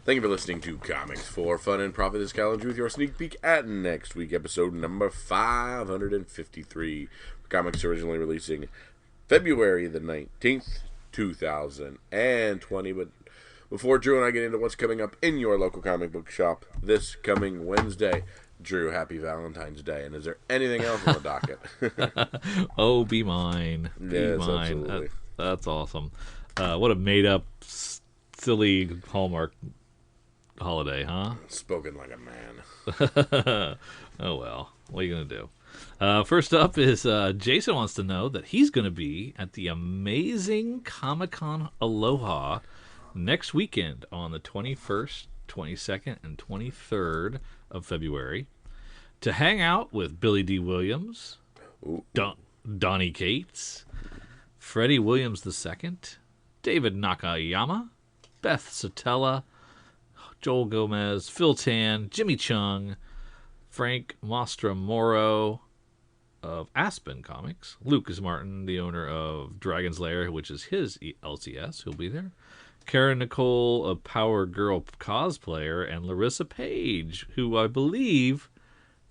Thank you for listening to Comics for Fun and Profit this calendar with your sneak peek at next week, episode number 553. Comics originally releasing February the 19th, 2020. But before Drew and I get into what's coming up in your local comic book shop this coming Wednesday, Drew, happy Valentine's Day. And is there anything else on the docket? Oh, be mine. Be Yes, mine. absolutely. That's awesome. What a made-up, silly Hallmark holiday, huh? Spoken like a man. Oh, well. What are you going to do? First up is Jason wants to know that he's going to be at the amazing Comic-Con Aloha next weekend on the 21st, 22nd, and 23rd of February to hang out with Billy D. Williams, Donnie Cates, Freddie Williams II, David Nakayama, Beth Sotella, Joel Gomez, Phil Tan, Jimmy Chung, Frank Mastro-Moro of Aspen Comics, Lucas Martin, the owner of Dragon's Lair, which is his LCS, who'll be there, Karen Nicole, a Power Girl cosplayer, and Larissa Page, who I believe,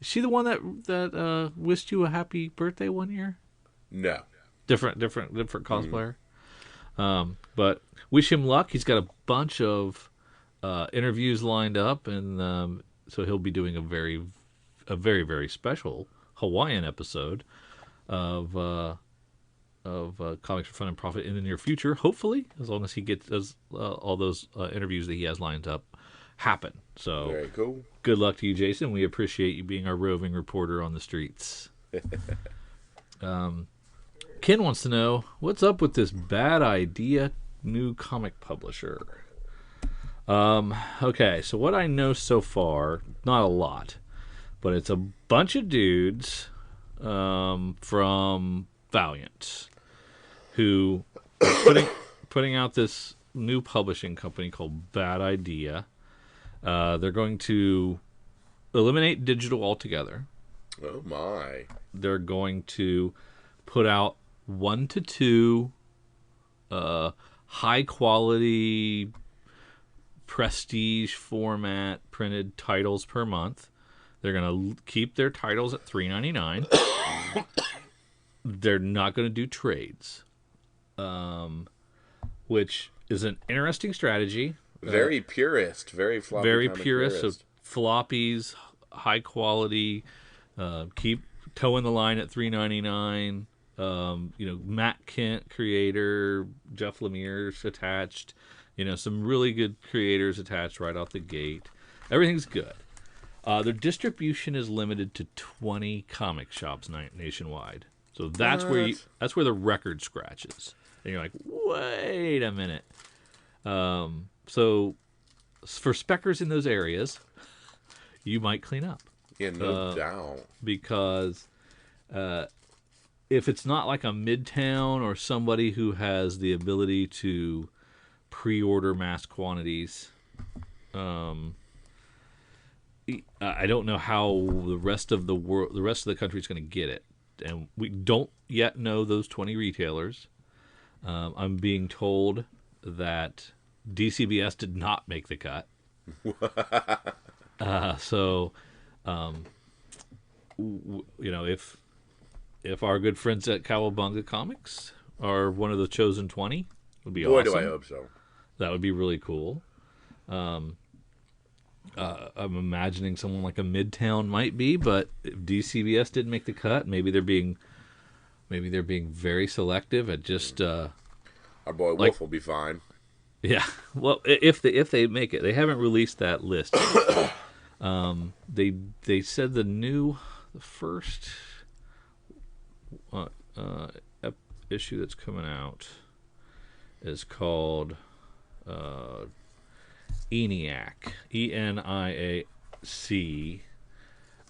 is she the one that wished you a happy birthday one year? No. Different cosplayer. But wish him luck. He's got a bunch of interviews lined up, and so he'll be doing a very, very special Hawaiian episode of Comics for Fun and Profit in the near future. Hopefully, as long as he gets all those interviews that he has lined up happen. So Very cool. good luck to you, Jason. We appreciate you being our roving reporter on the streets. Ken wants to know, what's up with this Bad Idea new comic publisher? Okay, so what I know so far, not a lot, but it's a bunch of dudes from Valiant who are putting out this new publishing company called Bad Idea. They're going to eliminate digital altogether. Oh, my. They're going to put out 1 to 2 high quality prestige format printed titles per month. They're going to keep their titles at $3.99. They're not going to do trades, which is an interesting strategy. Very purist. Very floppy. Very kind of purist. purist. So floppies, high quality. Keep toeing the line at $3.99. Matt Kent creator, Jeff Lemire's attached. Some really good creators attached right off the gate. Everything's good. Their distribution is limited to 20 comic shops nationwide. So that's where the record scratches. And you're like, wait a minute. So for speckers in those areas, you might clean up. Yeah, no doubt. Because if it's not like a Midtown or somebody who has the ability to pre-order mass quantities, I don't know how the rest of the country is going to get it, and we don't yet know those 20 retailers. I'm being told that DCBS did not make the cut. If our good friends at Cowabunga Comics are one of the chosen 20, it would be awesome. Boy, do I hope so. That would be really cool. I'm imagining someone like a Midtown might be, but if DCBS didn't make the cut, maybe they're being very selective at just. Our boy Wolf will be fine. Yeah, well, if they make it, they haven't released that list. They said the first issue that's coming out is called ENIAC, ENIAC,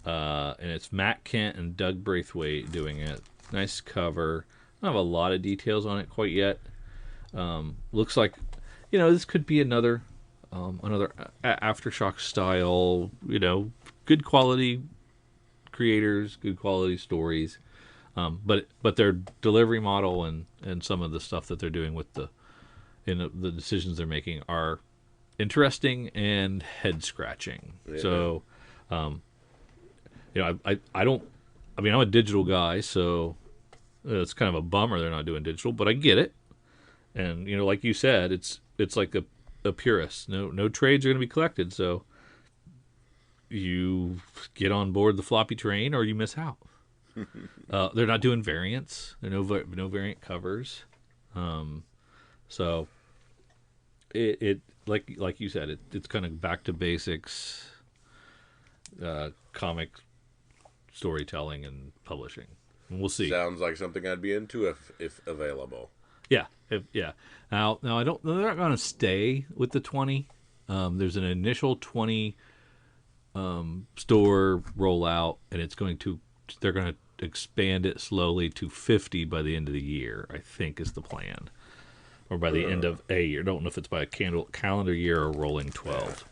and it's Matt Kent and Doug Braithwaite doing it. Nice cover. I don't have a lot of details on it quite yet. Looks like, this could be another Aftershock style, good quality creators, good quality stories. But their delivery model and some of the stuff that they're doing with the decisions they're making are interesting and head scratching. Yeah. So, I don't. I mean, I'm a digital guy, so it's kind of a bummer they're not doing digital, but I get it. And like you said, it's like a purist. No trades are going to be collected, so you get on board the floppy train or you miss out. They're not doing variants. There are no variant covers. So it like you said, it's kind of back to basics, comic storytelling and publishing. And we'll see. Sounds like something I'd be into if available. Yeah, yeah. Now I don't. They're not going to stay with the 20. There's an initial 20 store rollout, and they're going to expand it slowly to 50 by the end of the year. I think is the plan, or by the end of a year. I don't know if it's by a calendar year or rolling 12.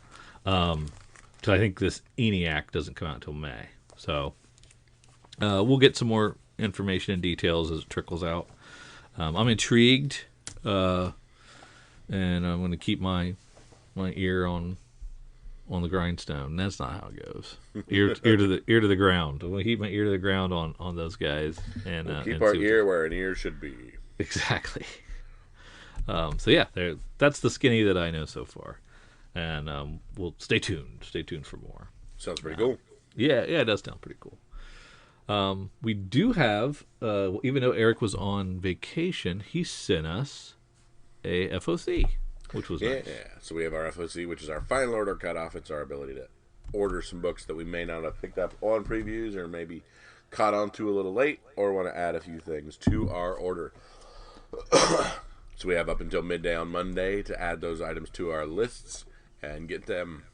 So I think this ENIAC doesn't come out until May. So we'll get some more information and details as it trickles out. I'm intrigued, and I'm going to keep my ear on the grindstone. That's not how it goes. Ear to the ground. I'm going to keep my ear to the ground on those guys, and keep our ear where an ear should be. Exactly. So yeah, that's the skinny that I know so far, and we'll stay tuned. Stay tuned for more. Sounds pretty cool. Yeah, it does sound pretty cool. We do have, even though Eric was on vacation, he sent us a FOC, which was nice. Yeah, so we have our FOC, which is our final order cutoff. It's our ability to order some books that we may not have picked up on previews or maybe caught on to a little late or want to add a few things to our order. So we have up until midday on Monday to add those items to our lists and get them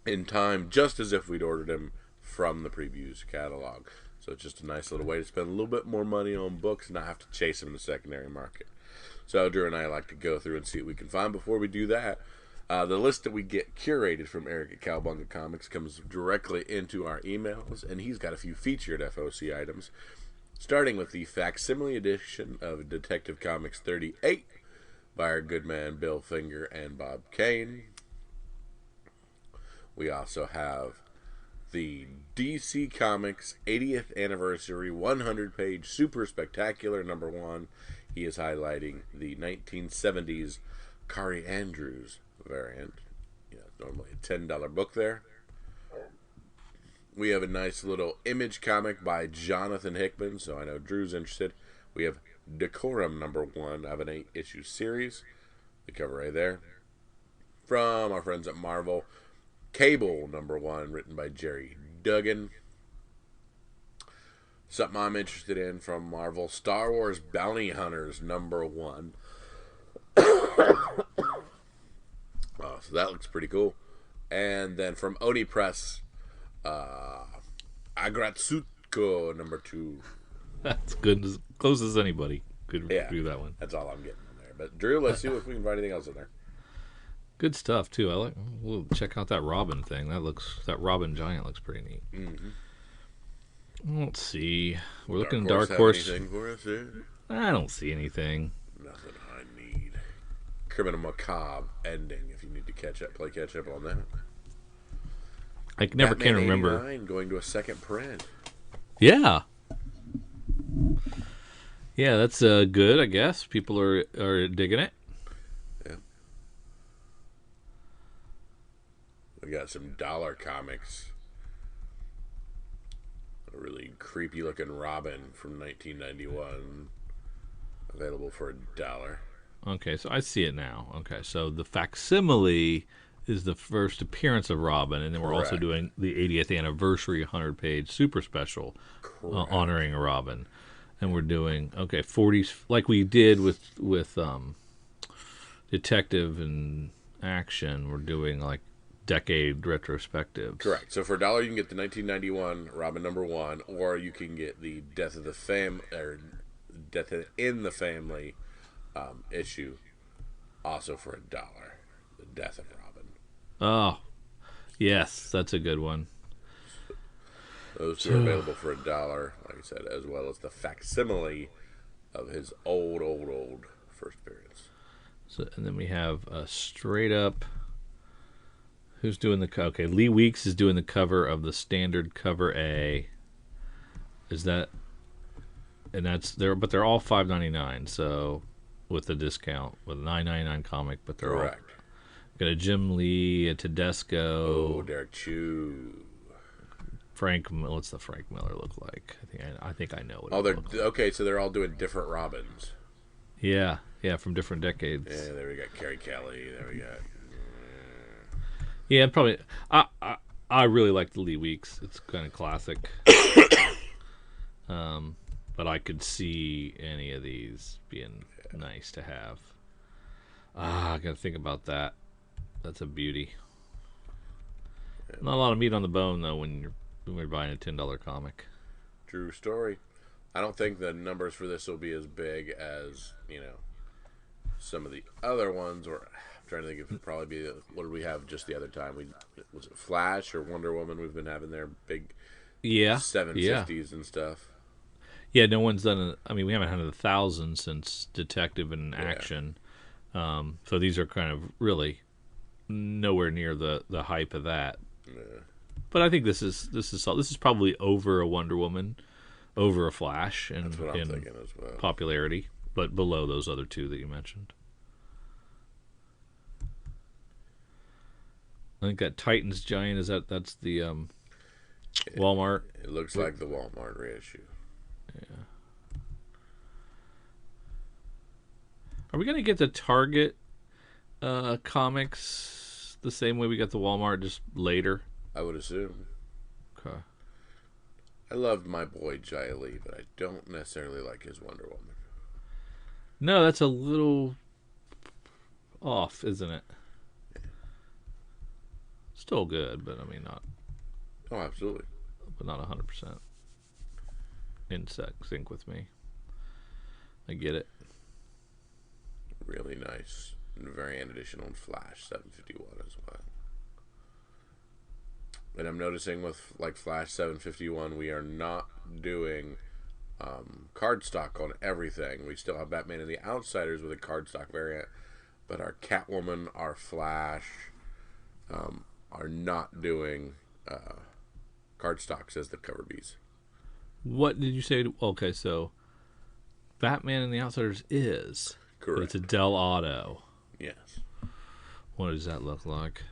in time just as if we'd ordered them from the previews catalog. So it's just a nice little way to spend a little bit more money on books and not have to chase them in the secondary market. So Drew and I like to go through and see what we can find. Before we do that, the list that we get curated from Eric at Cowabunga Comics comes directly into our emails, and he's got a few featured FOC items, starting with the facsimile edition of Detective Comics 38 by our good man Bill Finger and Bob Kane. We also have the DC Comics 80th Anniversary 100-page Super Spectacular #1. He is highlighting the 1970s Kari Andrews variant. Yeah, normally a $10 book there. We have a nice little image comic by Jonathan Hickman, so I know Drew's interested. We have Decorum #1 of an 8-issue series. The cover right there. From our friends at Marvel, Cable #1, written by Jerry Duggan. Something I'm interested in from Marvel, Star Wars Bounty Hunters #1. So that looks pretty cool. And then from Oni Press, Agratsuko #2. That's good, as close as anybody could do that one. That's all I'm getting in there. But Drew, let's see if we can find anything else in there. Good stuff too. We'll check out that Robin thing. That Robin Giant looks pretty neat. Let's see. We're looking at Dark Horse. Anything for us here? I don't see anything. Nothing I need. Criminal Macabre ending. If you need to play catch up on that. I never Batman can remember. 89 going to a second print. Yeah. Yeah, that's good. I guess people are digging it. Yeah. We got some dollar comics. A really creepy looking Robin from 1991. Available for $1. Okay, so I see it now. Okay, so the facsimile is the first appearance of Robin, and then we're also doing the 80th anniversary 100-page super special honoring Robin. And we're doing 40s like we did with Detective and Action. We're doing like decade retrospectives. Correct. So for $1 you can get the 1991 Robin #1, or you can get the Death in the Family issue, also for $1. The Death of Robin. Oh, yes, that's a good one. Those two are available for $1, like I said, as well as the facsimile of his old first appearance. So, and then we have a straight up Who's doing the okay? Lee Weeks is doing the cover of the standard cover A. Is that? And that's there, but they're all $5.99. So with the discount, with a $9.99 comic, but they're Correct. all got a Jim Lee, a Tedesco. Oh, Derek Chew. Frank. What's the Frank Miller look like? I think I know what. Oh, it they're looks like. okay. So they're all doing different Robins. Yeah, from different decades. Yeah, there we got Carrie Kelly. There we got. Yeah, probably. I really like the Lee Weeks. It's kind of classic. But I could see any of these being nice to have. I got to think about that. That's a beauty. Not a lot of meat on the bone though when you're buying a $10 comic. True story. I don't think the numbers for this will be as big as some of the other ones. Or I'm trying to think if it'd probably be what did we have just the other time? Was it Flash or Wonder Woman? We've been having their big 750s and stuff. Yeah, no one's done. We haven't had 1,000 since Detective and Action. So these are kind of really nowhere near the hype of that. Yeah. But I think this is probably over a Wonder Woman, over a Flash, and That's what I'm thinking as well. Popularity, but below those other two that you mentioned. I think that Titans Giant that's the Walmart. It looks like the Walmart reissue. Yeah. Are we gonna get the Target comics the same way we got the Walmart, just later? I would assume. Okay. I loved my boy Jai Lee, but I don't necessarily like his Wonder Woman. No, that's a little off, isn't it? Yeah. Still good, but not. Oh, absolutely. But not 100% in sync with me. I get it. Really nice variant edition on Flash 751 as well. And I'm noticing with like Flash 751, we are not doing cardstock on everything. We still have Batman and the Outsiders with a cardstock variant, but our Catwoman, our Flash, are not doing cardstocks as the cover Bs. What did you say? Okay, so Batman and the Outsiders is Correct. But it's a Del Auto. Yes. What does that look like?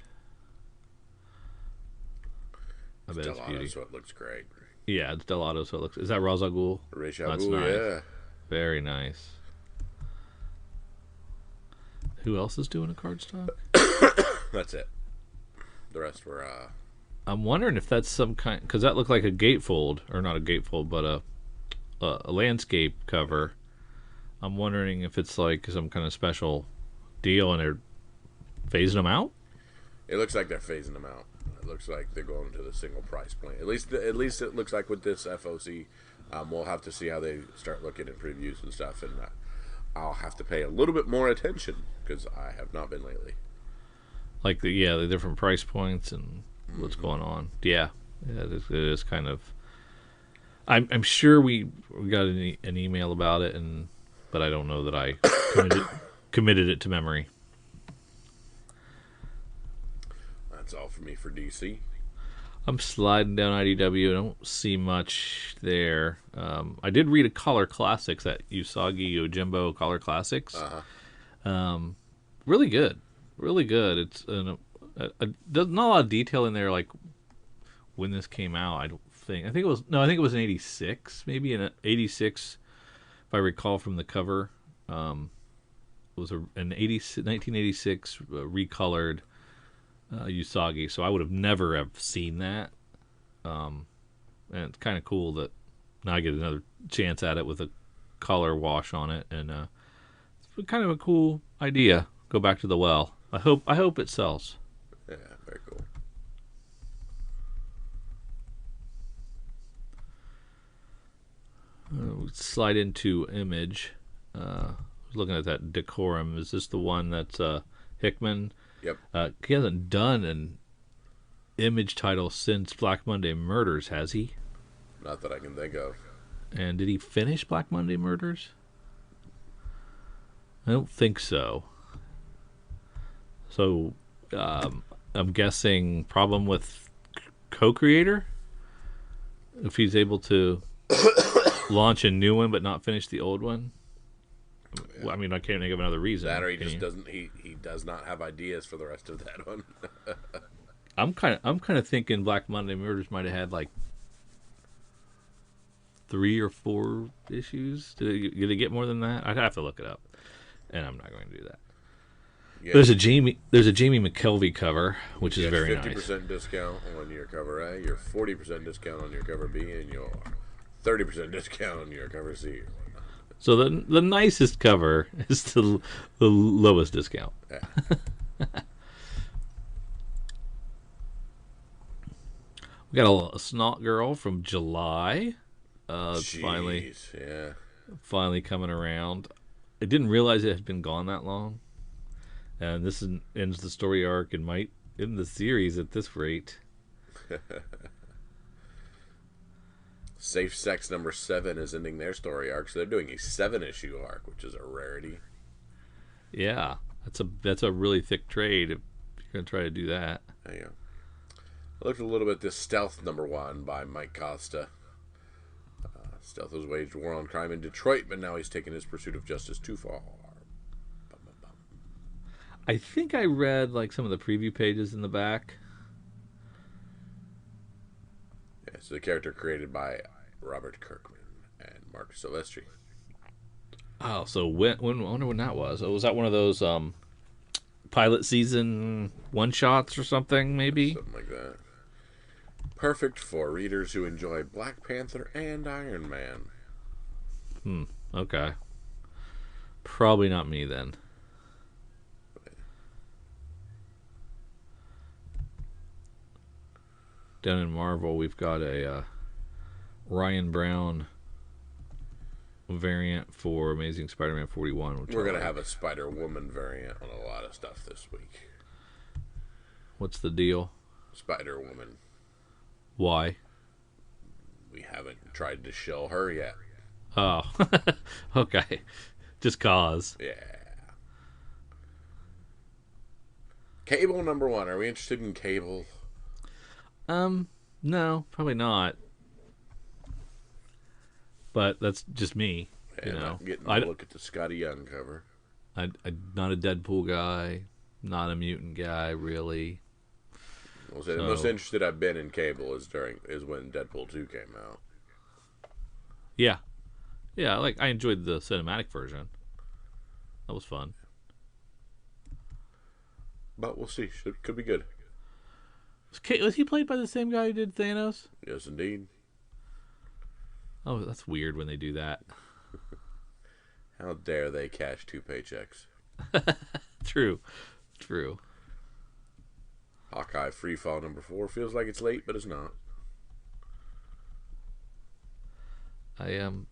I bet it's beauty. So it looks great. Yeah, it's Del Auto, so it looks. Is that Ra's al Ghul? Ra's al That's Ghul, nice. yeah. Very nice. Who else is doing a cardstock? That's it. The rest were. I'm wondering if that's some kind, because that looked like a gatefold, or not a gatefold, but a landscape cover. I'm wondering if it's like some kind of special deal, and they're phasing them out. It looks like they're phasing them out. It looks like they're going to the single price plan. At least it looks like with this FOC. We'll have to see how they start looking at previews and stuff, and I'll have to pay a little bit more attention because I have not been lately. Like the different price points and what's going on. Yeah, it is kind of. I'm sure we got an email about it, but I don't know that I committed it to memory. That's all for me for DC. I'm sliding down IDW. I don't see much there. I did read a Color Classics, that Usagi Yojimbo Color Classics. Really good. Really good. It's there's not a lot of detail in there, like when this came out. I think it was in '86, maybe in '86, if I recall from the cover. It was an 1986 recolored Usagi, so I would have never have seen that. And it's kind of cool that now I get another chance at it with a color wash on it, and it's kind of a cool idea. Go back to the well. I hope it sells. Yeah, very cool. Slide into Image. I was looking at that Decorum. Is this the one that's Hickman? Yep. He hasn't done an Image title since Black Monday Murders, has he? Not that I can think of. And did he finish Black Monday Murders? I don't think so. So I'm guessing problem with co-creator if he's able to launch a new one but not finish the old one. Well, I mean, I can't think of another That reason. or he Can just you? doesn't. He does not have ideas for the rest of that one. I'm kind of thinking Black Monday Murders might have had like 3 or 4 issues. Did it get more than that? I'd have to look it up, and I'm not going to do that. Yeah, There's a Jamie McKelvey cover, you which is get very fifty nice. percent discount on your cover A, your 40% discount on your cover B, and your 30% discount on your cover C. So the nicest cover is the lowest discount. Yeah. We got a Snot Girl from July. It's Jeez, yeah. finally coming around. I didn't realize it had been gone that long, and ends the story arc and might end the series at this rate. Safe Sex number 7 is ending their story arc, so they're doing a 7-issue arc, which is a rarity. Yeah, that's a really thick trade if you're gonna try to do that. Yeah. I looked a little bit at this Stealth number 1 by Mike Costa. Stealth has waged war on crime in Detroit, but now he's taken his pursuit of justice too far. Bum, bum, bum. I think I read like some of the preview pages in the back. Yeah, so the character created by Robert Kirkman and Mark Silvestri. Oh, so when I wonder when that was. Oh, was that one of those pilot season one shots or something? Maybe. Something like that. Perfect for readers who enjoy Black Panther and Iron Man. Okay. Probably not me then. Down in Marvel, we've got a Ryan Brown variant for Amazing Spider-Man 41. Which We're going to have a Spider-Woman variant on a lot of stuff this week. What's the deal? Spider-Woman. Why? We haven't tried to show her yet. Oh, okay. Just cause. Yeah. Cable number 1. Are we interested in Cable? No, probably not. But that's just me. Yeah, You know, not getting a look at the Scotty Young cover. I'm not a Deadpool guy, not a mutant guy, really. I'll say the most interested I've been in Cable is when Deadpool 2 came out. Yeah, yeah. I enjoyed the cinematic version. That was fun. But we'll see. Could be good. Was he played by the same guy who did Thanos? Yes, indeed. Oh, that's weird when they do that. How dare they cash 2 paychecks? True. Hawkeye Freefall number 4 feels like it's late, but it's not. I am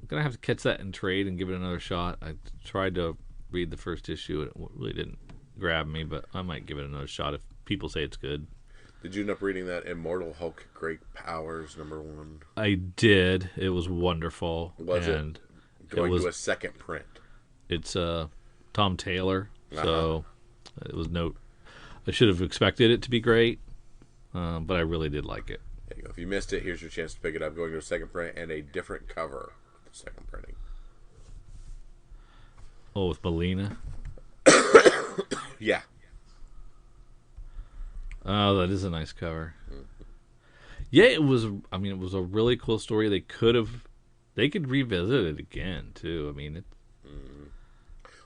gonna have to catch that in trade and give it another shot. I tried to read the first issue; it really didn't grab me, but I might give it another shot if people say it's good. Did you end up reading that Immortal Hulk Great Powers number 1? I did. It was wonderful. Was and it going to a second print? It's Tom Taylor, so it was no. I should have expected it to be great, but I really did like it. There you go. If you missed it, here's your chance to pick it up. Going to a second print and a different cover with the second printing. Oh, with Melina. Yeah. Oh, that is a nice cover. Yeah, it was. I mean, it was a really cool story. They could revisit it again too. I mean,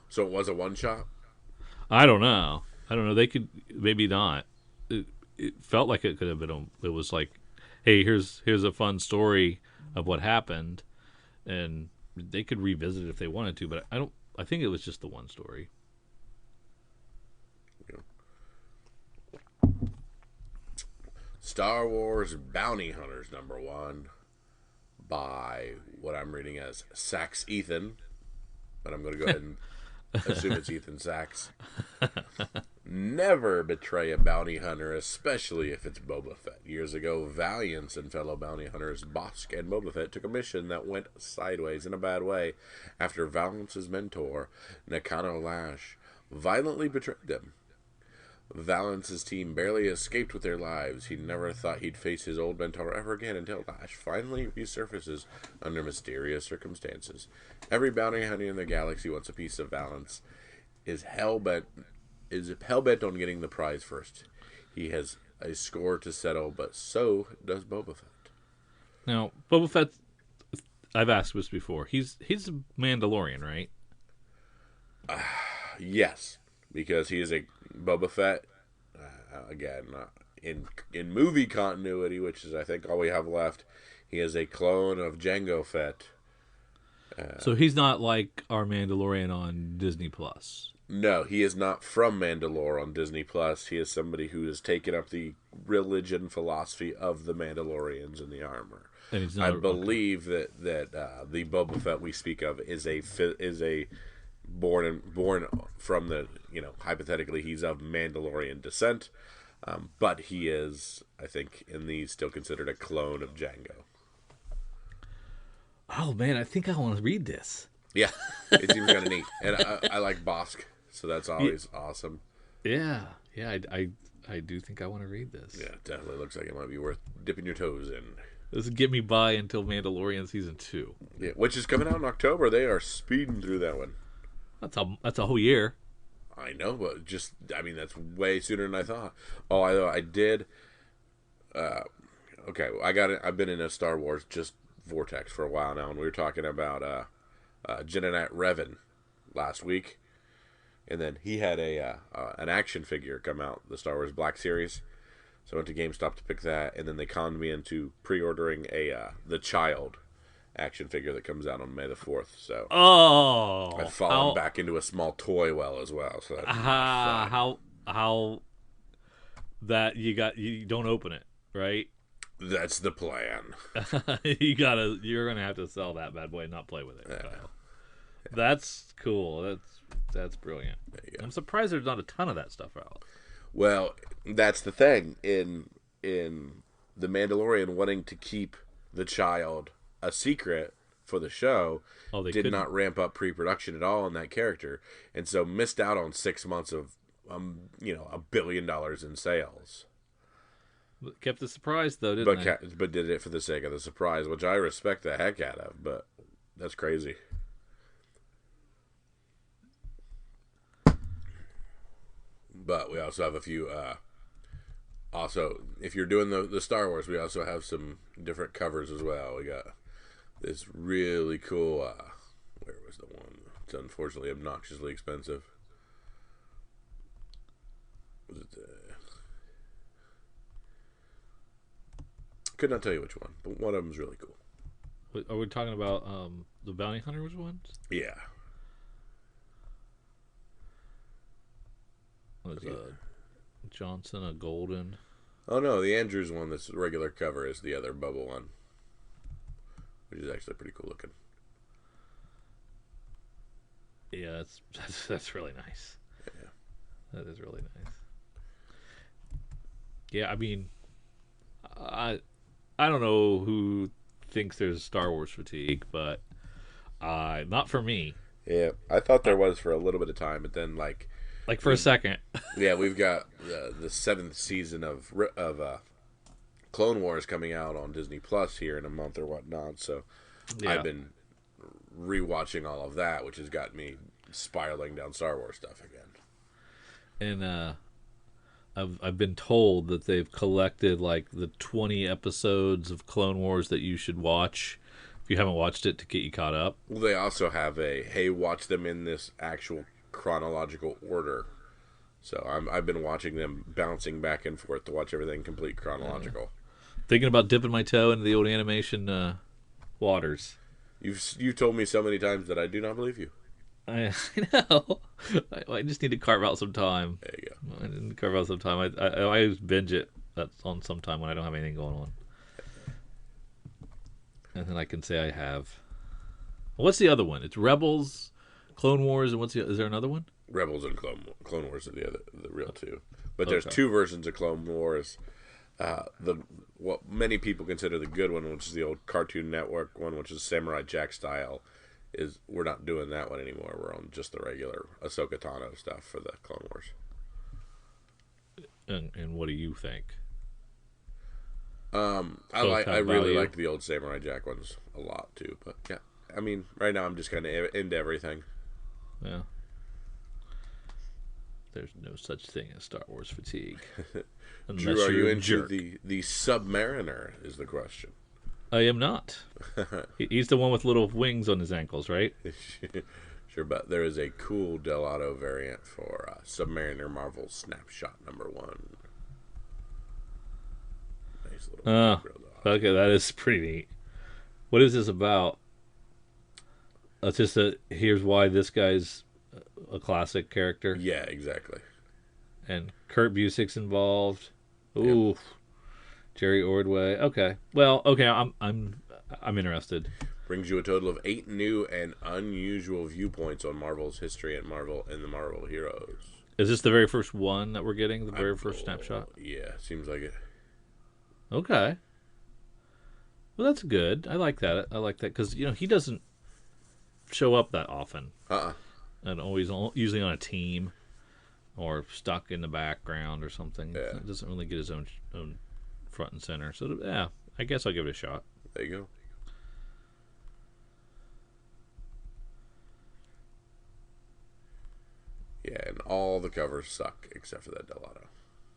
So it was a one shot? I don't know. They could maybe not. It felt like it could have been. It was like, hey, here's a fun story of what happened, and they could revisit it if they wanted to. But I don't. I think it was just the one story. Star Wars Bounty Hunters number 1 by what I'm reading as Sax Ethan, but I'm going to go ahead and assume it's Ethan Sachs. Never betray a bounty hunter, especially if it's Boba Fett. Years ago, Valiance and fellow bounty hunters Bosk and Boba Fett took a mission that went sideways in a bad way after Valiance's mentor, Nakano Lash, violently betrayed them. Valance's team barely escaped with their lives. He never thought he'd face his old mentor ever again until Lash finally resurfaces under mysterious circumstances. Every bounty hunter in the galaxy wants a piece of Valance. Is hell-bent on getting the prize first. He has a score to settle, but so does Boba Fett. Now, Boba Fett, I've asked this before. He's a Mandalorian, right? Yes, because he is a Boba Fett. Again, in movie continuity, which is I think all we have left, he is a clone of Jango Fett. So he's not like our Mandalorian on Disney Plus. No, he is not from Mandalore on Disney Plus. He is somebody who has taken up the religion philosophy of the Mandalorians in the armor. And he's not, I believe that the Boba Fett we speak of is a born from the, hypothetically he's of Mandalorian descent, but he is, I think, in these still considered a clone of Jango. Oh man, I think I want to read this. Yeah, it seems kind of neat, and I like Bosk, so that's always awesome. Yeah, I do think I want to read this. Yeah, it definitely looks like it might be worth dipping your toes in. This will get me by until Mandalorian season 2. Yeah, which is coming out in October. They are speeding through that one. That's a whole year. I know, but that's way sooner than I thought. Oh, I did. Okay, I got it. I've been in a Star Wars just vortex for a while now, and we were talking about Jedinak Revan last week, and then he had an action figure come out, the Star Wars Black Series. So I went to GameStop to pick that, and then they conned me into pre-ordering the Child action figure that comes out on May the 4th. So I've fallen back into a small toy well as well. So how that you don't open it, right? That's the plan. You're gonna have to sell that bad boy and not play with it. Yeah. That's cool. That's brilliant. I'm surprised there's not a ton of that stuff out. Well, that's the thing in The Mandalorian wanting to keep the Child a secret for the show. They did not ramp up pre-production at all on that character, and so missed out on 6 months of $1 billion in sales. Kept the surprise though, didn't they? But did it for the sake of the surprise, which I respect the heck out of. But that's crazy. But we also have a few. Also, if you're doing the Star Wars, we also have some different covers as well. We got this really cool. Where was the one? It's unfortunately obnoxiously expensive. Was it? Could not tell you which one, but one of them is really cool. Are we talking about the Bounty Hunters ones? Yeah. Was Johnson a golden? Oh no, the Andrews one that's regular cover is the other bubble one, which is actually pretty cool looking. Yeah, that's really nice. Yeah, that is really nice. Yeah, I mean, I don't know who thinks there's Star Wars fatigue, but not for me. Yeah, I thought there was for a little bit of time, but then like for a second. Yeah, we've got the 7th season of Clone Wars coming out on Disney Plus here in a month or whatnot. So I've been rewatching all of that, which has got me spiraling down Star Wars stuff again. And I've been told that they've collected like the 20 episodes of Clone Wars that you should watch if you haven't watched it to get you caught up. Well, they also have watch them in this actual chronological order. So I've been watching them bouncing back and forth to watch everything complete chronological. Thinking about dipping my toe into the old animation waters. You've told me so many times that I do not believe you. I know. I just need to carve out some time. There you go. I need to carve out some time. I always binge it. That's on some time when I don't have anything going on. And then I can say I have. What's the other one? It's Rebels, Clone Wars, and is there another one? Rebels and Clone Wars are the real two. But there's two versions of Clone Wars. What many people consider the good one, which is the old Cartoon Network one, which is Samurai Jack style, is we're not doing that one anymore. We're on just the regular Ahsoka Tano stuff for the Clone Wars. And what do you think? I really like the old Samurai Jack ones a lot too. But yeah, I mean, right now I'm just kind of into everything. Yeah. There's no such thing as Star Wars fatigue. Drew, are you you're a into jerk. the Submariner? Is the question. I am not. He's the one with little wings on his ankles, right? Sure, but there is a cool Delato variant for Submariner Marvel Snapshot #1. Nice little Oh, grill dog. okay, that is pretty neat. What is this about? It's just that here's why this guy's a classic character, Yeah, exactly. and Kurt Busiek's involved. Yep. Ooh, Jerry Ordway. Okay, well, okay, I'm interested. Brings you a total of 8 new and unusual viewpoints on Marvel's history and the Marvel heroes. Is this the very first one that we're getting? The very first snapshot? Yeah, seems like it. Okay. Well, that's good. I like that. I like that because he doesn't show up that often, and always usually on a team or stuck in the background or something. Yeah. It doesn't really get his own front and center. So yeah, I guess I'll give it a shot. There you go. Yeah, and all the covers suck except for that Delato.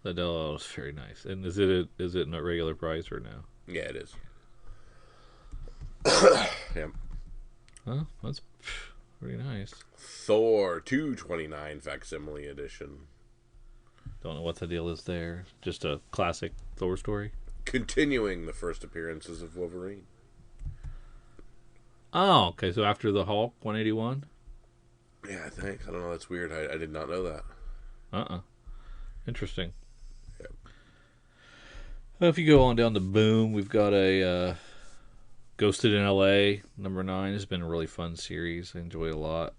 The Delo is very nice. And is it a regular price or no? Yeah, it is. Yeah. Huh? That's pretty nice. Thor 229 facsimile edition. Don't know what the deal is there. Just a classic Thor story. Continuing the first appearances of Wolverine. Oh, okay. So after the Hulk 181. Yeah, I think. I don't know. That's weird. I did not know that. Interesting. Yep. Well, if you go on down to Boom, we've got a Ghosted in L.A. #9 has been a really fun series. I enjoy it a lot.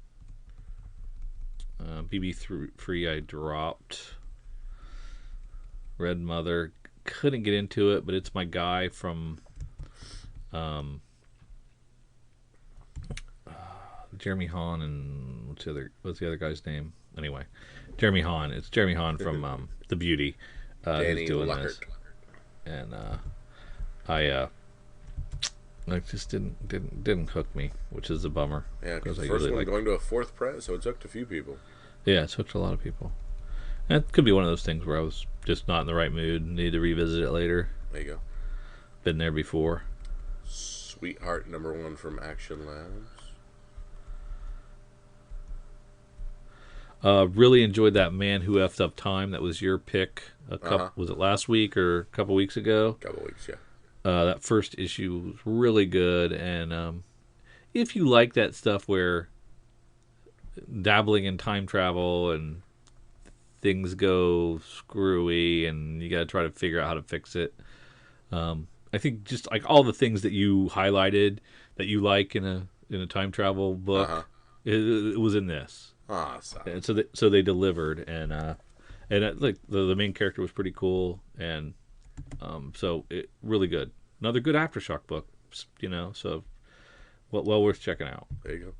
BB3 I dropped. Red Mother, couldn't get into it, but it's my guy from Jeremy Hahn and what's the other guy's name? Anyway, Jeremy Hahn. It's Jeremy Hahn from The Beauty. Danny who's doing Luckert. this. And I just didn't hook me, which is a bummer. Yeah, because I the first really one like. going to a 4th press, so it's hooked a few people. Yeah, it's hooked a lot of people. And it could be one of those things where I was just not in the right mood, need to revisit it later. There you go. Been there before. Sweetheart #1 from Action Labs. Really enjoyed that Man Who Effed Up Time. That was your pick. Uh-huh. Was it last week or a couple weeks ago? Couple weeks, yeah. That first issue was really good, and if you like that stuff where dabbling in time travel and things go screwy and you got to try to figure out how to fix it, I think just like all the things that you highlighted that you like in a time travel book, it was in this. Awesome. And so they delivered, and like the main character was pretty cool, and so it really good. Another good Aftershock book, so well worth checking out. There you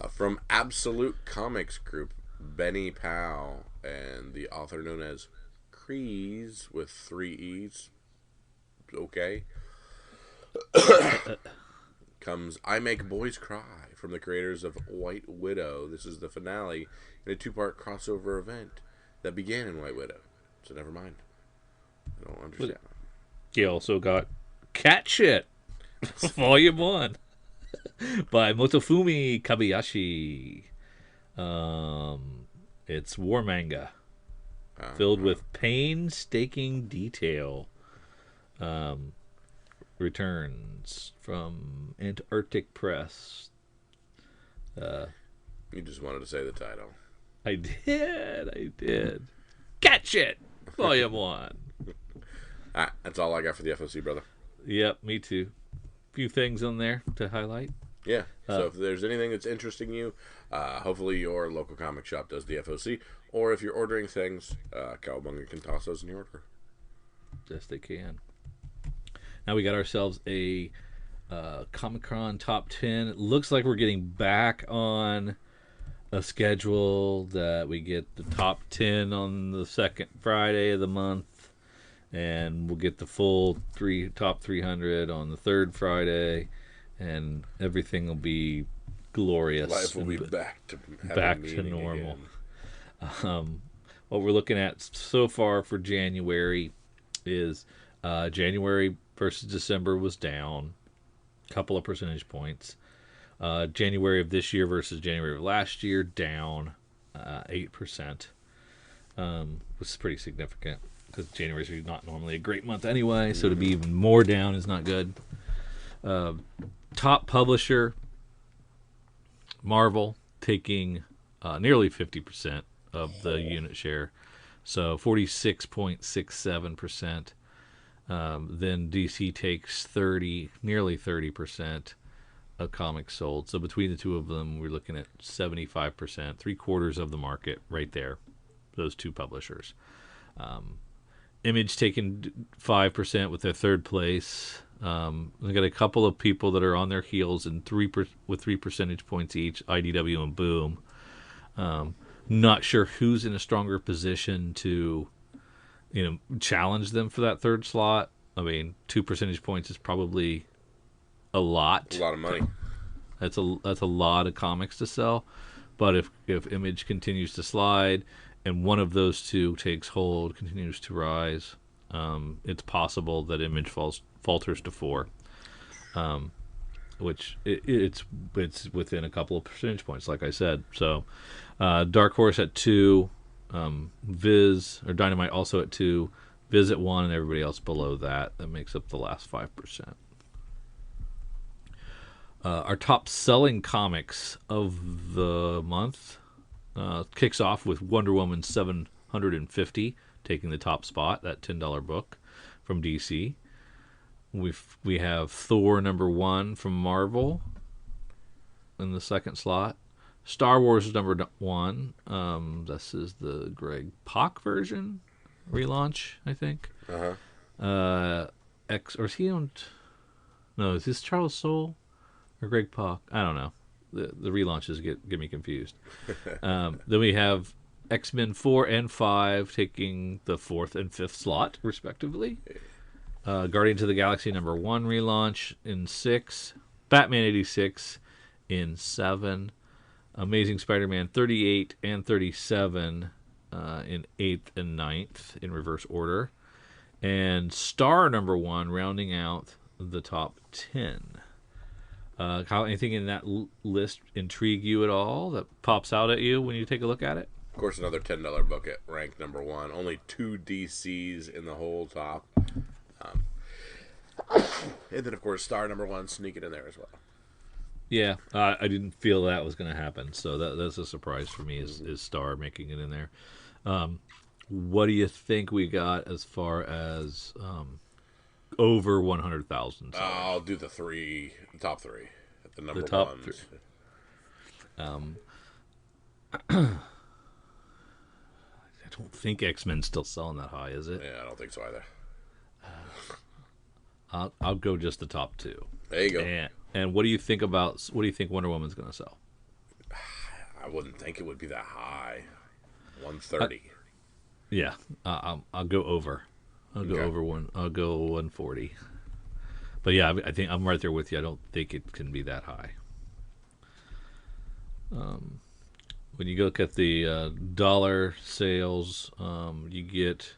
go. From Absolute Comics Group, Benny Powell, and the author known as Kreese with 3 E's. Okay. Comes I Make Boys Cry from the creators of White Widow. This is the finale in a 2-part crossover event that began in White Widow. So never mind. I don't understand. You also got Cat Shit, Volume 1 by Motofumi Kabayashi. It's war manga filled with painstaking detail. Returns from Antarctic Press. You just wanted to say the title. I did. Cat Shit, Volume 1. That's all I got for the FOC, brother. Yep, me too. Few things on there to highlight. Yeah. So if there's anything that's interesting you, hopefully your local comic shop does the FOC. Or if you're ordering things, Cowabunga can toss those in your order. Yes, they can. Now we got ourselves a Comic-Con Top 10. It looks like we're getting back on a schedule that we get the top 10 on the second Friday of the month, and we'll get the full top 300 on the third Friday, and everything will be glorious. Life will be back to normal. Again. What we're looking at so far for January is January versus December was down a couple of percentage points. January of this year versus January of last year down 8%, which is pretty significant because January is not normally a great month anyway. So to be even more down is not good. Top publisher Marvel taking nearly 50% of the unit share, so 46.67%. Then DC takes nearly 30% of comics sold. So between the two of them, we're looking at 75%, 3/4 of the market right there. Those two publishers. Image taking 5% with their third place. We got a couple of people that are on their heels and with 3 percentage points each. IDW and Boom. Not sure who's in a stronger position to, challenge them for that third slot. I mean, 2 percentage points is probably a lot. A lot of money. That's a lot of comics to sell. But if Image continues to slide and one of those two takes hold, continues to rise, it's possible that Image falters to 4, which it's within a couple of percentage points, like I said. So Dark Horse at 2, Viz or Dynamite also at 2, Viz at 1, and everybody else below that. That makes up the last 5%. Our top selling comics of the month kicks off with Wonder Woman 750 taking the top spot, that $10 book from DC. We have Thor #1 from Marvel in the second slot. Star Wars is #1. This is the Greg Pak version relaunch, I think. Or is he owned? No, is this Charles Soule or Greg Pak? I don't know. The relaunches get me confused. Then we have X-Men 4 and 5 taking the 4th and 5th slot, respectively. Guardians of the Galaxy #1 relaunch in 6. Batman 86 in 7. Amazing Spider-Man 38 and 37 in 8th and 9th in reverse order. And Star #1 rounding out the top 10. Anything in that list intrigue you at all that pops out at you when you take a look at it? Of course, another $10 book at rank #1. Only 2 DCs in the whole top. And then, of course, Star #1 sneaking in there as well. Yeah, I didn't feel that was going to happen, so that's a surprise for me. Is Star making it in there? What do you think we got as far as over 100,000? I'll do the top three, the number top ones. 3. I don't think X-Men's still selling that high, is it? Yeah, I don't think so either. I'll go just the top 2. There you go. And what do you think Wonder Woman's going to sell? I wouldn't think it would be that high. 130. Yeah, I'll go over. I'll go over one. I'll go 140. But yeah, I think I'm right there with you. I don't think it can be that high. When you look at the dollar sales, you get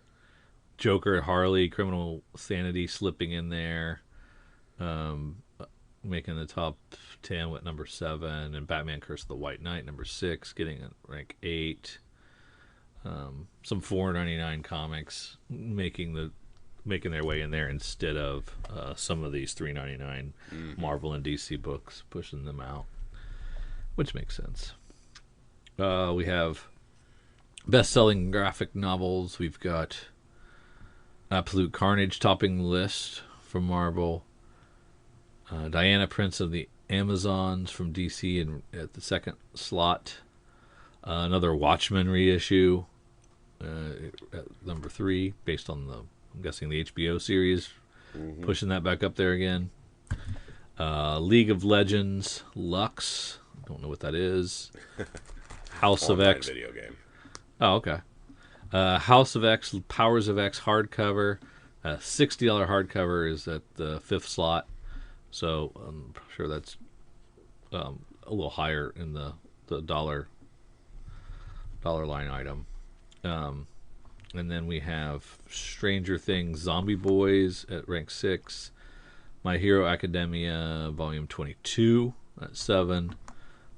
Joker, Harley, Criminal Sanity slipping in there, making the top 10 with #7, and Batman: Curse of the White Knight #6, getting at rank 8. Some $4.99 comics making their way in there instead of some of these $3.99 Marvel and DC books, pushing them out, which makes sense. We have best-selling graphic novels. We've got Absolute Carnage topping the list from Marvel. Diana, Prince of the Amazons from DC at the second slot. Another Watchmen reissue at #3, based on I'm guessing the HBO series, pushing that back up there again. League of Legends Lux, don't know what that is. House of online X. video game. Oh, okay. House of X, Powers of X hardcover. $60 hardcover is at the fifth slot, so I'm sure that's a little higher in the dollar line item. And then we have Stranger Things Zombie Boys at rank 6. My Hero Academia Volume 22 at 7.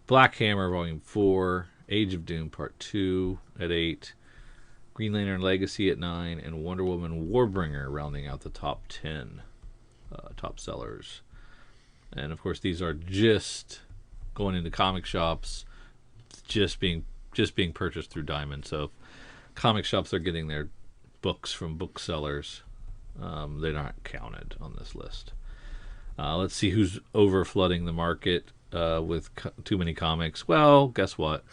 Black Hammer Volume 4. Age of Doom Part 2 at 8. Green Lantern Legacy at 9. And Wonder Woman Warbringer rounding out the top 10 top sellers. And of course these are just going into comic shops, just being purchased through Diamond. So comic shops are getting their books from booksellers. They're not counted on this list. Let's see who's over flooding the market with too many comics. Well, guess what?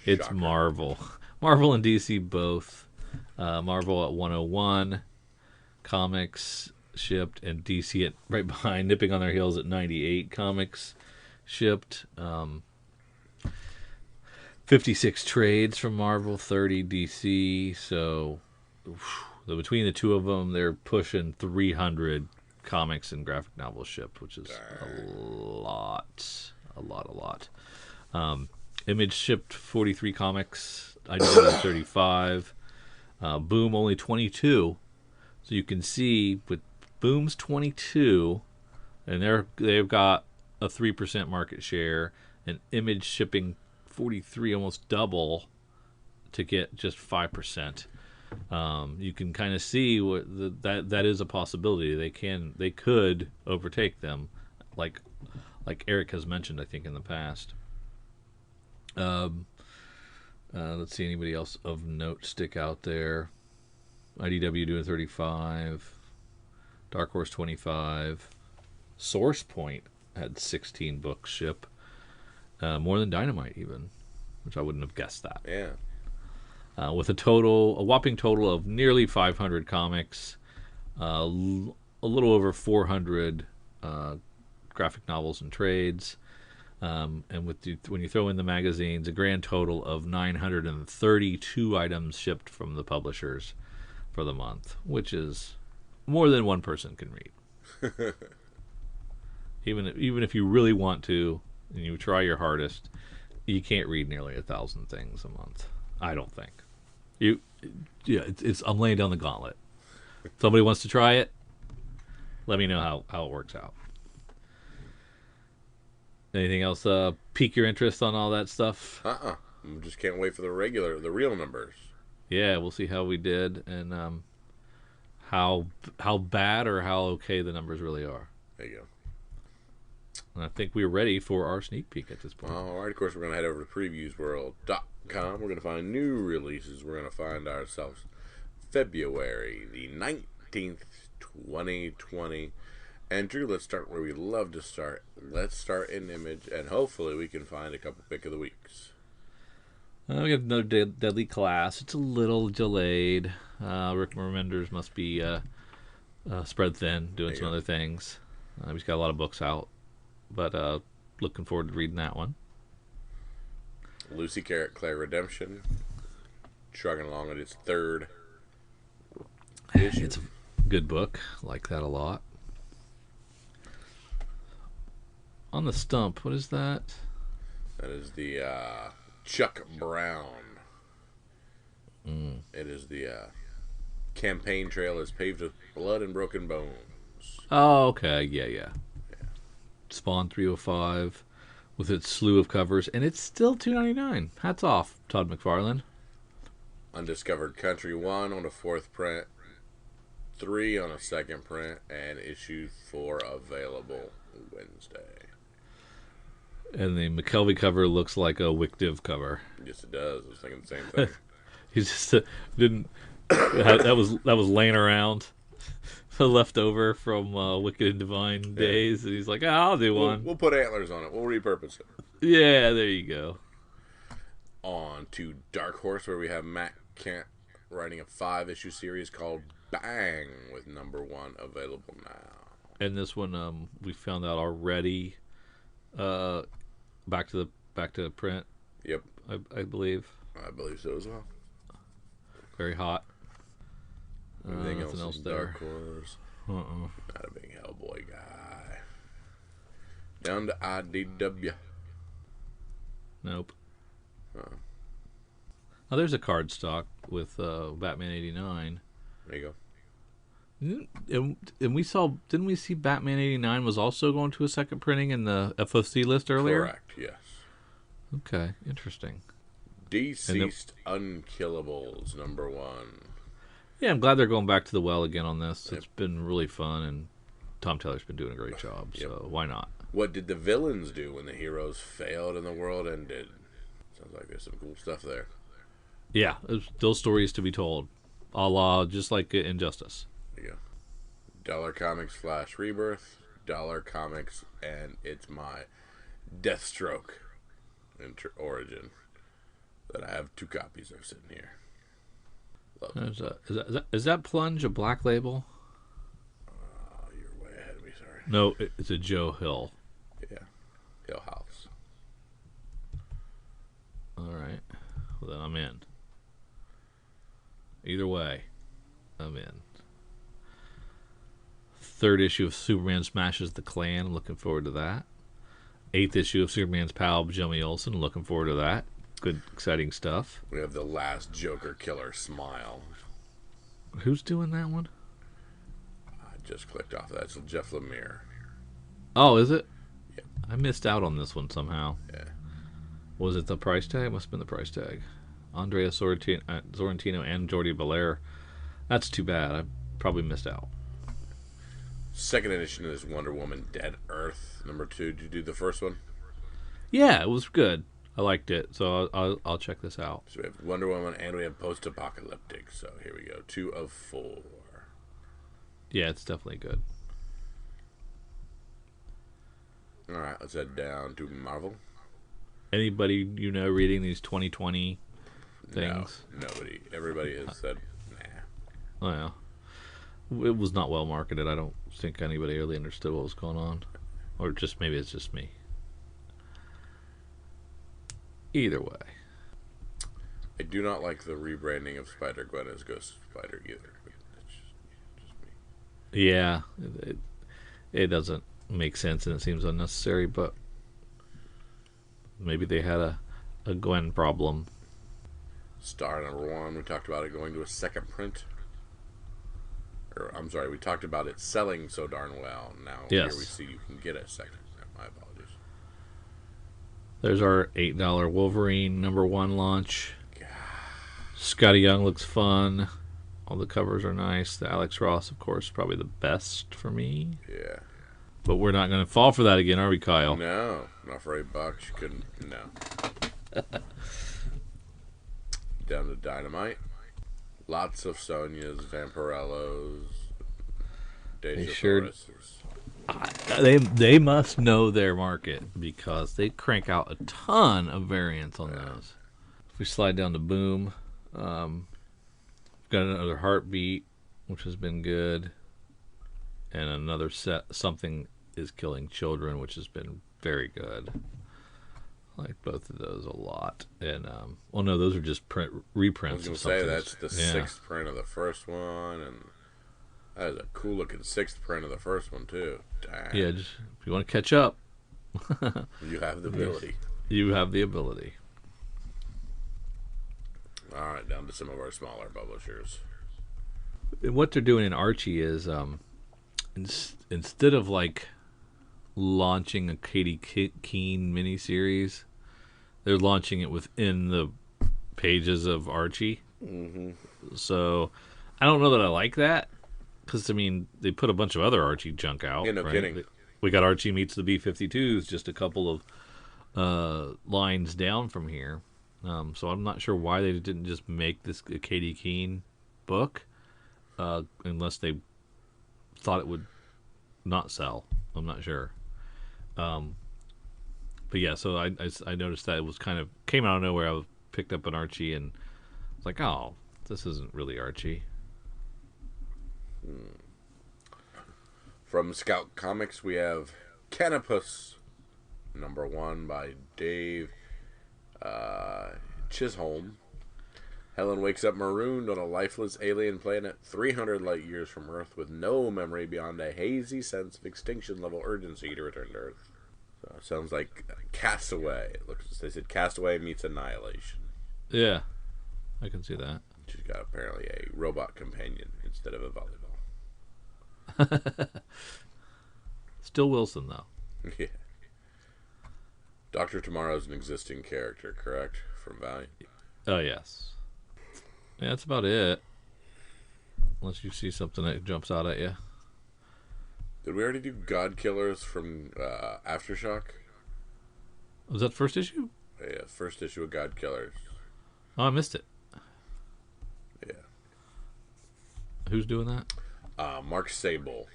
It's Marvel. Marvel and DC both. Marvel at 101 comics shipped, and DC at right behind, nipping on their heels at 98 comics shipped. 56 trades from Marvel, 30 DC. So between the two of them, they're pushing 300 comics and graphic novels shipped, which is a lot. Image shipped 43 comics. IDW 35. Boom only 22. So you can see with Boom's 22, and they've got a 3% market share, and Image shipping 43, almost double, to get just 5%. You can kind of see that is a possibility. They could overtake them, like Eric has mentioned, I think, in the past. Let's see, anybody else of note stick out there? IDW doing 35, Dark Horse 25, Source Point had 16 books ship, more than Dynamite even, which I wouldn't have guessed that. Yeah. With a whopping total of nearly 500 comics, a little over 400 graphic novels and trades, and when you throw in the magazines, a grand total of 932 items shipped from the publishers for the month, which is more than one person can read. Even if you really want to, and you try your hardest, you can't read nearly 1,000 things a month. I don't think. I'm laying down the gauntlet. Somebody wants to try it, let me know how it works out. Anything else pique your interest on all that stuff? I just can't wait for the real numbers. Yeah, we'll see how we did, and how bad or how okay the numbers really are. There you go. And I think we're ready for our sneak peek at this point. All right, of course, we're going to head over to previewsworld.com. We're going to find new releases. We're going to find ourselves February the 19th, 2020. And Drew, let's start where we love to start. Let's start in Image, and hopefully we can find a couple pick of the weeks. We have another Deadly Class. It's a little delayed. Rick Remenders must be spread thin, doing some other things. He's got a lot of books out, but looking forward to reading that one. Lucy Carrot Claire Redemption, chugging along at its third issue. It's a good book. Like that a lot. On the stump, what is that? That is the Chuck Brown. It is the campaign trail is paved with blood and broken bones. Oh, okay. Yeah. Spawn 305 with its slew of covers, and it's still $2.99. Hats off, Todd McFarlane. Undiscovered Country 1 on a fourth print, 3 on a second print, and issue 4 available Wednesday. And the McKelvey cover looks like a Wick-Div cover. Yes, it does. I was thinking the same thing. He just didn't. That was laying around, left over from Wicked and Divine days, and he's like, I'll do one. We'll put antlers on it. We'll repurpose it. Yeah, there you go. On to Dark Horse, where we have Matt Kent writing a 5-issue series called Bang, with number 1 available now. And this one, we found out already. Back to print. Yep. I believe. I believe so as well. Very hot. Anything nothing else else in there. Dark Horse? Uh-uh. Not a big Hellboy guy. Down to IDW. Nope. Oh, Oh, there's a card stock with Batman 89. there you go. And we saw, didn't we see Batman 89 was also going to a second printing in the FOC list earlier? Correct, yes. Okay, interesting. Deceased Unkillables, #1. Yeah, I'm glad they're going back to the well again on this. It's been really fun, and Tom Taylor's been doing a great job, so why not? What did the villains do when the heroes failed and the world ended? Sounds like there's some cool stuff there. Yeah, there's still stories to be told, a la just like Injustice. There you go. Dollar Comics Flash Rebirth, Dollar Comics, and it's my Deathstroke origin that I have 2 copies of sitting here. Love Is that Plunge a Black Label? Oh, you're way ahead of me, sorry. No, it's a Joe Hill. Yeah. Hill House. All right. Well, then I'm in. Either way, I'm in. 3rd issue of Superman Smashes the Klan. I'm looking forward to that. 8th issue of Superman's pal, Jimmy Olsen. Looking forward to that. Good, exciting stuff. We have the last Joker Killer Smile. Who's doing that one? I just clicked off that. It's Jeff Lemire. Oh, is it? Yep. I missed out on this one somehow. Yeah. Was it the price tag? It must have been the price tag. Andrea Sorrentino and Jordi Belair. That's too bad. I probably missed out. 2nd edition is Wonder Woman Dead Earth, #2. Did you do the first one? Yeah, it was good. I liked it, so I'll check this out. So we have Wonder Woman and we have Post-Apocalyptic. So here we go. 2 of 4. Yeah, it's definitely good. All right, let's head down to Marvel. Anybody reading these 2020 things? No, nobody. Everybody has said, nah. Oh, yeah. It was not well marketed. I don't think anybody really understood what was going on. Or just maybe it's just me. Either way. I do not like the rebranding of Spider-Gwen as Ghost Spider either. But that's just me. Yeah, it doesn't make sense and it seems unnecessary, but maybe they had a Gwen problem. Star #1, we talked about it going to a second print. Or, I'm sorry, we talked about it selling so darn well. Now Yes. Here we see you can get a second print. My apologies. There's our $8 Wolverine #1 launch. Scotty Young looks fun. All the covers are nice. The Alex Ross, of course, probably the best for me. Yeah. But we're not going to fall for that again, are we, Kyle? No, not for $8. You couldn't. No. Down to Dynamite. Lots of Sonias, Vampirellos, Deja sure- Thoris's. They must know their market because they crank out a ton of variants on those. If we slide down to Boom, we've got another Heartbeat, which has been good, and another set, Something is Killing Children, which has been very good. I like both of those a lot. And well, no, those are just reprints. I was of going to say, Something's- that's the 6th print of the first one, and that is a cool looking 6th print of the first one, too. Dang. Yeah, just, if you want to catch up, You have the ability. you have the ability. All right, down to some of our smaller publishers. And what they're doing in Archie is instead of like launching a Katie Keene miniseries, they're launching it within the pages of Archie. Mm-hmm. So I don't know that I like that because I mean they put a bunch of other Archie junk out. Yeah, no right? kidding. We got Archie meets the B-52s just a couple of lines down from here. So I'm not sure why they didn't just make this a Katie Keene book, unless they thought it would not sell. I'm not sure. But yeah, so I noticed that it was kind of came out of nowhere. I picked up an Archie and was like, oh, this isn't really Archie. From Scout Comics, we have Canopus, #1 by Dave Chisholm. Helen wakes up marooned on a lifeless alien planet 300 light years from Earth with no memory beyond a hazy sense of extinction level urgency to return to Earth. So it sounds like Castaway. They said Castaway meets Annihilation. Yeah, I can see that. She's got apparently a robot companion instead of a volleyball. Still Wilson, though. Yeah. Dr. Tomorrow's an existing character, correct? From Valiant? Oh, yes. Yeah, that's about it. Unless you see something that jumps out at you. Did we already do God Killers from Aftershock? Was that the first issue? Yeah, first issue of God Killers. Oh, I missed it. Yeah. Who's doing that? Mark Sable.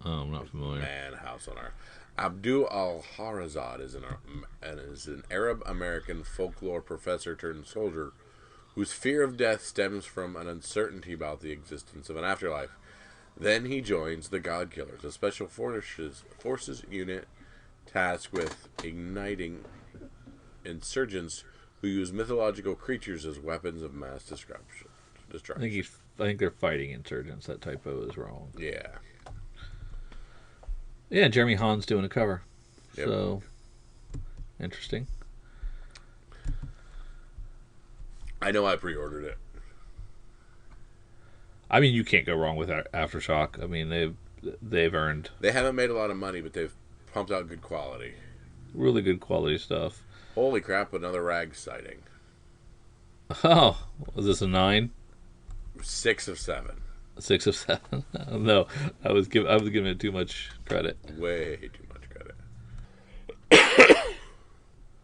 Oh, I'm not familiar. Man, House on Earth. Abdul Al-Harazad is an Arab-American folklore professor turned soldier whose fear of death stems from an uncertainty about the existence of an afterlife. Then he joins the God Killers, a special forces unit tasked with igniting insurgents who use mythological creatures as weapons of mass destruction. I think they're fighting insurgents. That typo is wrong. Yeah. Yeah, Jeremy Hahn's doing a cover. Yep. So, interesting. I know I pre-ordered it. I mean, you can't go wrong with Aftershock. I mean, they've earned. They haven't made a lot of money, but they've pumped out good quality. Really good quality stuff. Holy crap! Another rag sighting. Oh, was this a 9? 6 of 7. 6 of 7. No, I was giving it too much credit. Way too much credit.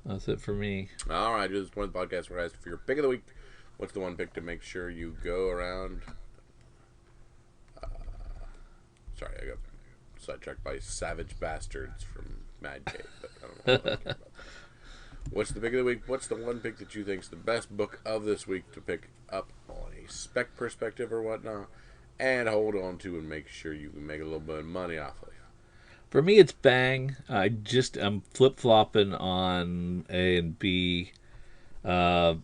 That's it for me. All right, this point of the podcast where I asked for your pick of the week. What's the one pick to make sure you go around? Sorry, I got sidetracked by Savage Bastards from Mad Cave, but I don't know what I care about that. What's the pick of the week? What's the one pick that you think is the best book of this week to pick up on a spec perspective or whatnot, and hold on to and make sure you can make a little bit of money off of? For me, it's Bang. I'm flip-flopping on A and B. I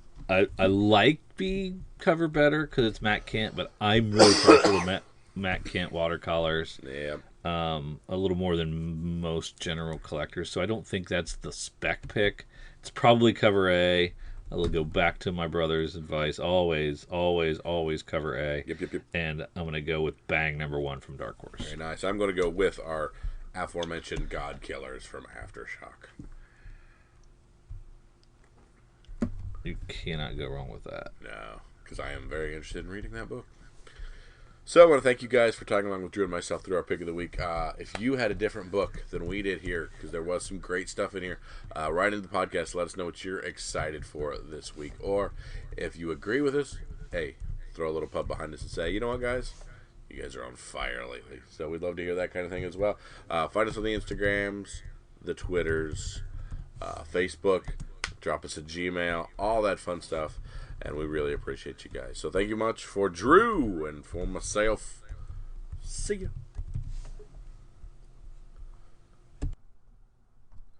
like B cover better because it's Matt Kent, but I'm really partial to Matt Kent watercolors. Yeah. A little more than most general collectors, so I don't think that's the spec pick. It's probably cover A. I will go back to my brother's advice. Always, always, always cover A. Yep. And I'm going to go with Bang #1 from Dark Horse. Very nice. I'm going to go with our aforementioned God Killers from Aftershock. You cannot go wrong with that. No, because I am very interested in reading that book. So I want to thank you guys for tagging along with Drew and myself through our pick of the week. If you had a different book than we did here, because there was some great stuff in here, write into the podcast. Let us know what you're excited for this week. Or if you agree with us, hey, throw a little pub behind us and say, you know what, guys? You guys are on fire lately. So we'd love to hear that kind of thing as well. Find us on the Instagrams, the Twitters, Facebook. Drop us a Gmail, all that fun stuff. And we really appreciate you guys. So thank you much for Drew and for myself. See ya.